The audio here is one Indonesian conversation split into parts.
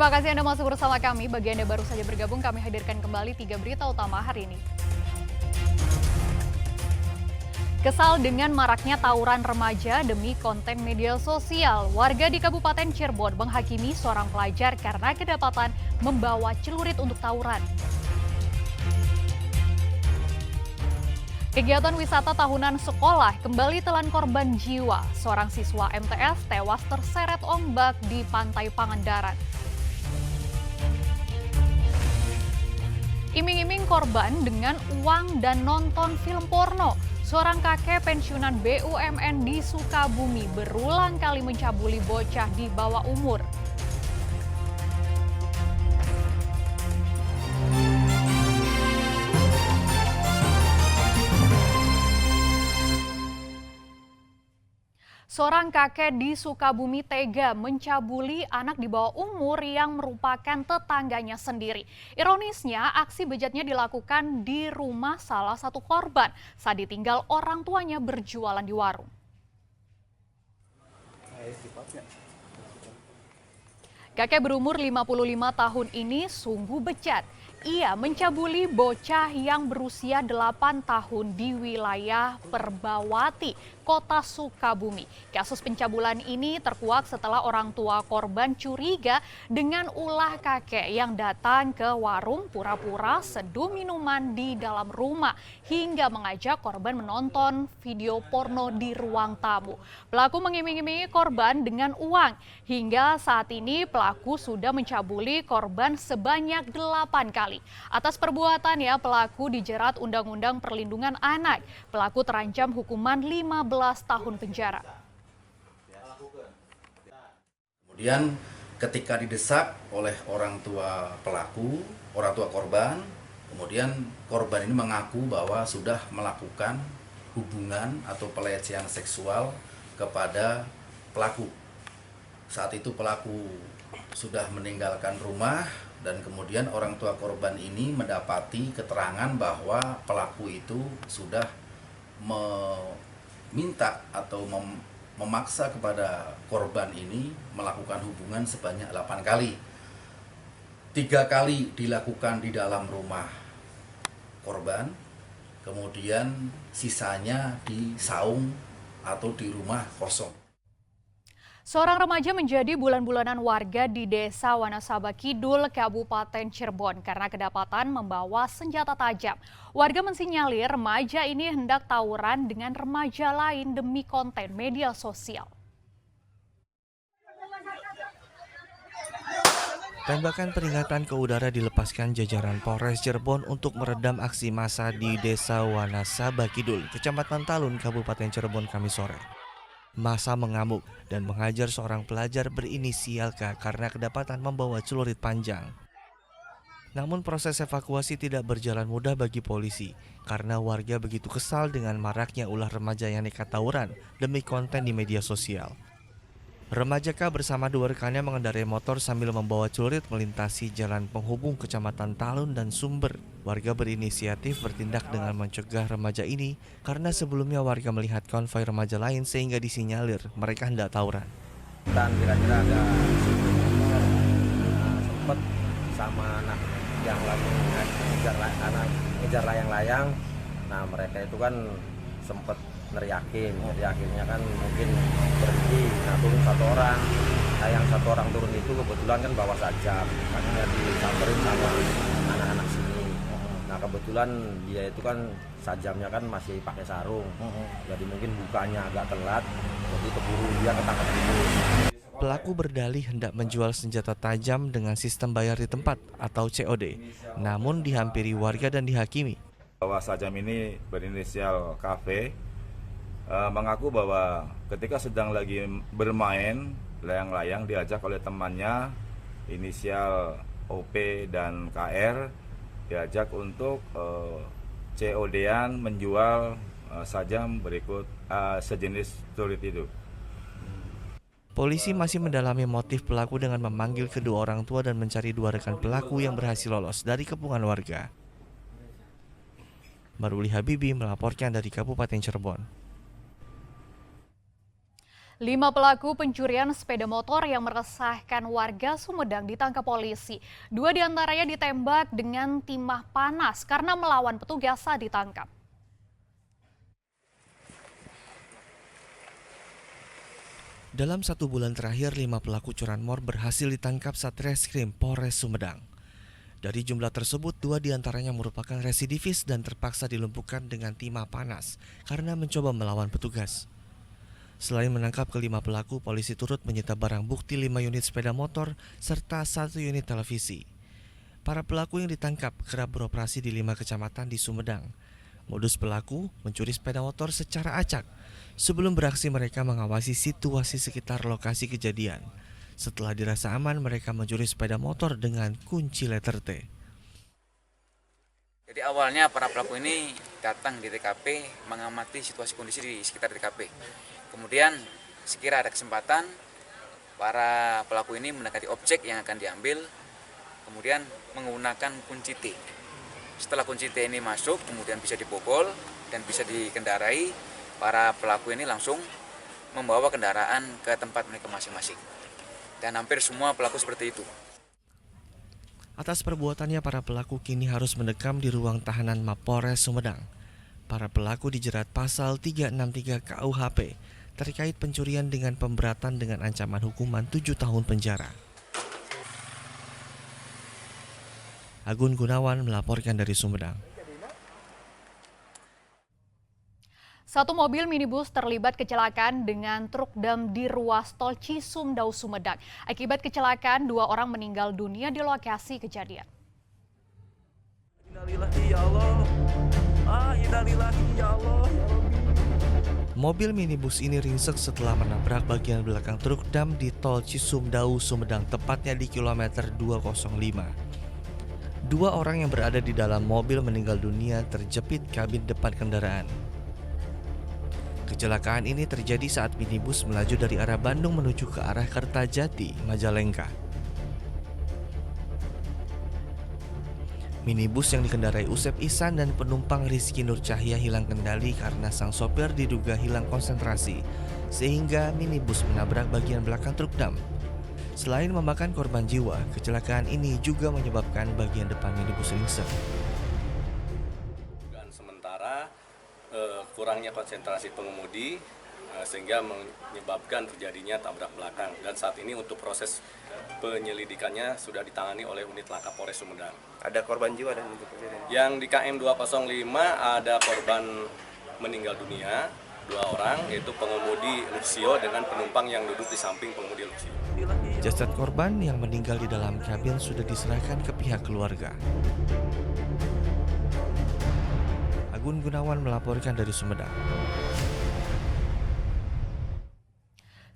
Terima kasih Anda masih bersama kami. Bagi Anda baru saja bergabung, kami hadirkan kembali 3 berita utama hari ini. Kesal dengan maraknya tawuran remaja demi konten media sosial, warga di Kabupaten Cirebon menghakimi seorang pelajar karena kedapatan membawa celurit untuk tawuran. Kegiatan wisata tahunan sekolah kembali telan korban jiwa. Seorang siswa MTS tewas terseret ombak di Pantai Pangandaran. Iming-iming korban dengan uang dan nonton film porno. Seorang kakek pensiunan BUMN di Sukabumi berulang kali mencabuli bocah di bawah umur. Seorang kakek di Sukabumi tega mencabuli anak di bawah umur yang merupakan tetangganya sendiri. Ironisnya, aksi bejatnya dilakukan di rumah salah satu korban saat ditinggal orang tuanya berjualan di warung. Kakek berumur 55 tahun ini sungguh bejat. Ia mencabuli bocah yang berusia 8 tahun di wilayah Perbawati, Kota Sukabumi. Kasus pencabulan ini terkuak setelah orang tua korban curiga dengan ulah kakek yang datang ke warung pura-pura seduh minuman di dalam rumah hingga mengajak korban menonton video porno di ruang tamu. Pelaku mengiming-imingi korban dengan uang. Hingga saat ini pelaku sudah mencabuli korban sebanyak 8 kali. Atas perbuatannya, pelaku dijerat Undang-Undang Perlindungan Anak. Pelaku terancam hukuman 15 tahun penjara. Kemudian ketika didesak oleh orang tua pelaku, orang tua korban, kemudian korban ini mengaku bahwa sudah melakukan hubungan atau pelecehan seksual kepada pelaku. Saat itu pelaku sudah meninggalkan rumah dan kemudian orang tua korban ini mendapati keterangan bahwa pelaku itu sudah meminta atau memaksa kepada korban ini melakukan hubungan sebanyak 8 kali. 3 kali dilakukan di dalam rumah korban, kemudian sisanya di saung atau di rumah kosong. Seorang remaja menjadi bulan-bulanan warga di Desa Wanasaba Kidul, Kabupaten Cirebon karena kedapatan membawa senjata tajam. Warga mensinyalir remaja ini hendak tawuran dengan remaja lain demi konten media sosial. Tembakan peringatan ke udara dilepaskan jajaran Polres Cirebon untuk meredam aksi massa di Desa Wanasaba Kidul, Kecamatan Talun, Kabupaten Cirebon, Kamis sore. Massa mengamuk dan menghajar seorang pelajar berinisial K karena kedapatan membawa celurit panjang. Namun proses evakuasi tidak berjalan mudah bagi polisi karena warga begitu kesal dengan maraknya ulah remaja yang nekat tawuran demi konten di media sosial. Remaja K bersama 2 rekannya mengendarai motor sambil membawa celurit melintasi jalan penghubung Kecamatan Talun dan Sumber. Warga berinisiatif bertindak dengan mencegah remaja ini karena sebelumnya warga melihat konvoi remaja lain sehingga disinyalir mereka hendak tawuran. Dan kira-kira ada sempat sama anak yang lagi ngejar layang-layang. Nah mereka itu kan sempat neriakin, jadi akhirnya kan mungkin berhenti. Nah turun 1 orang. Nah yang 1 orang turun itu kebetulan kan bawa sajam, makanya disamperin sama anak-anak sini. Nah kebetulan dia itu kan sajamnya kan masih pakai sarung, jadi mungkin bukanya agak telat, jadi keburu dia ketangkap itu. Pelaku berdalih hendak menjual senjata tajam dengan sistem bayar di tempat atau COD, namun dihampiri warga dan dihakimi. Bahwa sajam ini berinisial KV mengaku bahwa ketika sedang lagi bermain layang-layang diajak oleh temannya inisial OP dan KR, diajak untuk COD-an menjual sajam berikut sejenis celurit itu. Polisi masih mendalami motif pelaku dengan memanggil kedua orang tua dan mencari 2 rekan pelaku yang berhasil lolos dari kepungan warga. Maruli Habibi melaporkan dari Kabupaten Cirebon. 5 pelaku pencurian sepeda motor yang meresahkan warga Sumedang ditangkap polisi. 2 diantaranya ditembak dengan timah panas karena melawan petugas saat ditangkap. Dalam 1 bulan terakhir, 5 pelaku curanmor berhasil ditangkap Satreskrim Polres Sumedang. Dari jumlah tersebut, 2 diantaranya merupakan residivis dan terpaksa dilumpuhkan dengan timah panas karena mencoba melawan petugas. Selain menangkap ke-5 pelaku, polisi turut menyita barang bukti 5 unit sepeda motor serta 1 unit televisi. Para pelaku yang ditangkap kerap beroperasi di 5 kecamatan di Sumedang. Modus pelaku mencuri sepeda motor secara acak. Sebelum beraksi, mereka mengawasi situasi sekitar lokasi kejadian. Setelah dirasa aman, mereka mencuri sepeda motor dengan kunci letter T. Jadi awalnya para pelaku ini datang di TKP mengamati situasi kondisi di sekitar TKP. Kemudian sekira ada kesempatan, para pelaku ini mendekati objek yang akan diambil, kemudian menggunakan kunci T. Setelah kunci T ini masuk, kemudian bisa dibobol dan bisa dikendarai, para pelaku ini langsung membawa kendaraan ke tempat mereka masing-masing. Dan hampir semua pelaku seperti itu. Atas perbuatannya, para pelaku kini harus mendekam di ruang tahanan Mapolres Sumedang. Para pelaku dijerat pasal 363 KUHP terkait pencurian dengan pemberatan dengan ancaman hukuman 7 tahun penjara. Agun Gunawan melaporkan dari Sumedang. 1 mobil minibus terlibat kecelakaan dengan truk dam di ruas tol Cisumdawu, Sumedang. Akibat kecelakaan, 2 orang meninggal dunia di lokasi kejadian. Mobil minibus ini ringsek setelah menabrak bagian belakang truk dam di tol Cisumdawu, Sumedang, tepatnya di kilometer 205. 2 orang yang berada di dalam mobil meninggal dunia terjepit kabin depan kendaraan. Kecelakaan ini terjadi saat minibus melaju dari arah Bandung menuju ke arah Kertajati, Majalengka. Minibus yang dikendarai Usep Ihsan dan penumpang Rizky Nur Cahya hilang kendali karena sang sopir diduga hilang konsentrasi, sehingga minibus menabrak bagian belakang truk dam. Selain memakan korban jiwa, kecelakaan ini juga menyebabkan bagian depan minibus ringsek. Sementara kurangnya konsentrasi pengemudi sehingga menyebabkan terjadinya tabrak belakang, dan saat ini untuk proses penyelidikannya sudah ditangani oleh unit laka Polres Sumedang. Ada korban jiwa dan yang di KM 205 ada korban meninggal dunia 2 orang, yaitu pengemudi Luxio dengan penumpang yang duduk di samping pengemudi Luxio. Jasad korban yang meninggal di dalam kabin sudah diserahkan ke pihak keluarga. Agun Gunawan melaporkan dari Sumedang.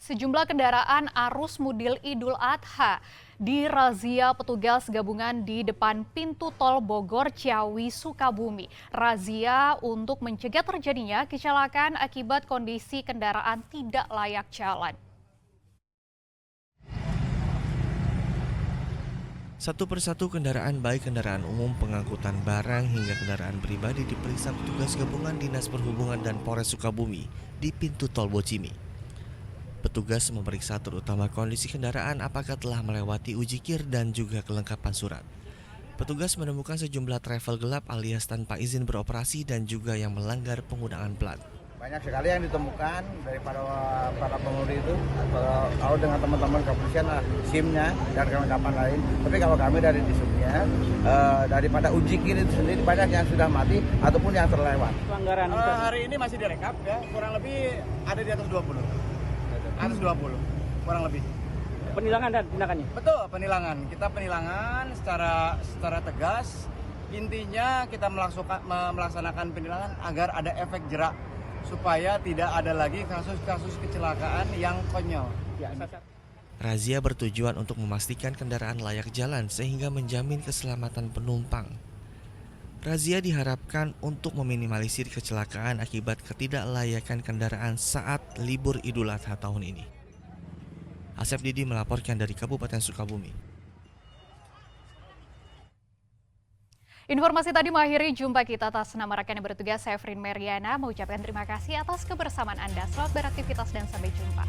Sejumlah kendaraan arus mudik Idul Adha dirazia petugas gabungan di depan pintu tol Bogor Ciawi Sukabumi. Razia untuk mencegah terjadinya kecelakaan akibat kondisi kendaraan tidak layak jalan. Satu persatu kendaraan, baik kendaraan umum, pengangkutan barang hingga kendaraan pribadi, diperiksa petugas gabungan Dinas Perhubungan dan Polres Sukabumi di pintu tol Bocimi. Petugas memeriksa terutama kondisi kendaraan apakah telah melewati uji KIR dan juga kelengkapan surat. Petugas menemukan sejumlah travel gelap alias tanpa izin beroperasi dan juga yang melanggar penggunaan plat. Banyak sekali yang ditemukan daripada para pengemudi itu, kalau dengan teman-teman kepolisian SIM-nya dan kelengkapan lain. Tapi kalau kami dari Disubnya, daripada uji KIR itu sendiri banyak yang sudah mati ataupun yang terlewat. Pelanggaran hari ini masih direkap ya, kurang lebih ada di atas 20. Atas 20, kurang lebih. Penilangan dan tindakannya? Betul, penilangan. Kita penilangan secara tegas. Intinya kita melaksanakan penilangan agar ada efek jerak, supaya tidak ada lagi kasus-kasus kecelakaan yang konyol. Razia bertujuan untuk memastikan kendaraan layak jalan sehingga menjamin keselamatan penumpang. Razia diharapkan untuk meminimalisir kecelakaan akibat ketidaklayakan kendaraan saat libur Idul Adha tahun ini. Asep Didi melaporkan dari Kabupaten Sukabumi. Informasi tadi mengakhiri jumpa kita. Atas nama rekan yang bertugas, saya Frin Meriana mengucapkan terima kasih atas kebersamaan Anda. Selamat beraktivitas dan sampai jumpa.